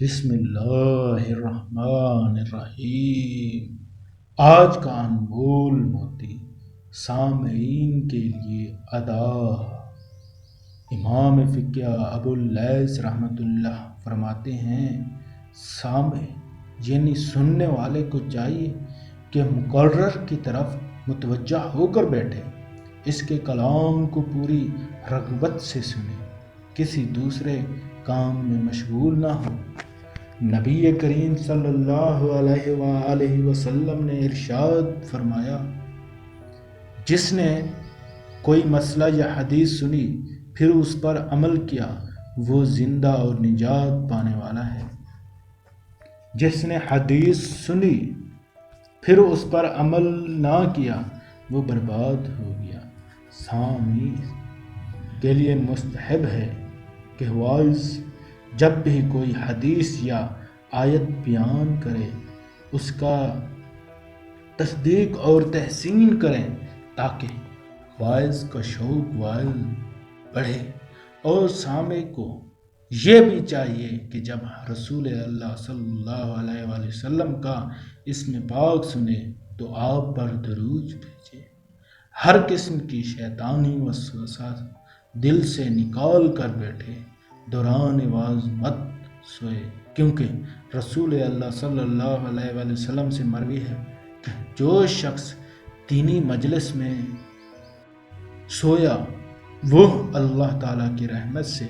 بسم اللہ الرحمن الرحیم۔ آج کا انمول موتی سامعین کے لیے ادا۔ امام فقہ ابو اللیث رحمۃ اللہ فرماتے ہیں، سامع یعنی سننے والے کو چاہیے کہ مقرر کی طرف متوجہ ہو کر بیٹھے، اس کے کلام کو پوری رغبت سے سنے، کسی دوسرے کام میں مشغول نہ ہو۔ نبی کریم صلی اللہ علیہ وآلہ وسلم نے ارشاد فرمایا، جس نے کوئی مسئلہ یا حدیث سنی پھر اس پر عمل کیا وہ زندہ اور نجات پانے والا ہے۔ جس نے حدیث سنی پھر اس پر عمل نہ کیا وہ برباد ہو گیا۔ سامعین کے لیے مستحب ہے کہ واعظ جب بھی کوئی حدیث یا آیت بیان کرے اس کا تصدیق اور تحسین کریں، تاکہ واعظ کا شوق بڑھے۔ اور سامع کو یہ بھی چاہیے کہ جب رسول اللہ صلی اللہ علیہ وآلہ وسلم کا اسم پاک سنے تو آپ پر درود بھیجے، ہر قسم کی شیطانی وسوسہ دل سے نکال کر بیٹھے، دوران واعظ مت سوئے، کیونکہ رسول اللہ صلی اللہ علیہ وآلہ وسلم سے مروی ہے کہ جو شخص دینی مجلس میں سویا وہ اللہ تعالیٰ کی رحمت سے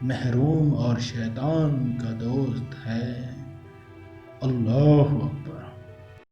محروم اور شیطان کا دوست ہے۔ اللہ اکبر۔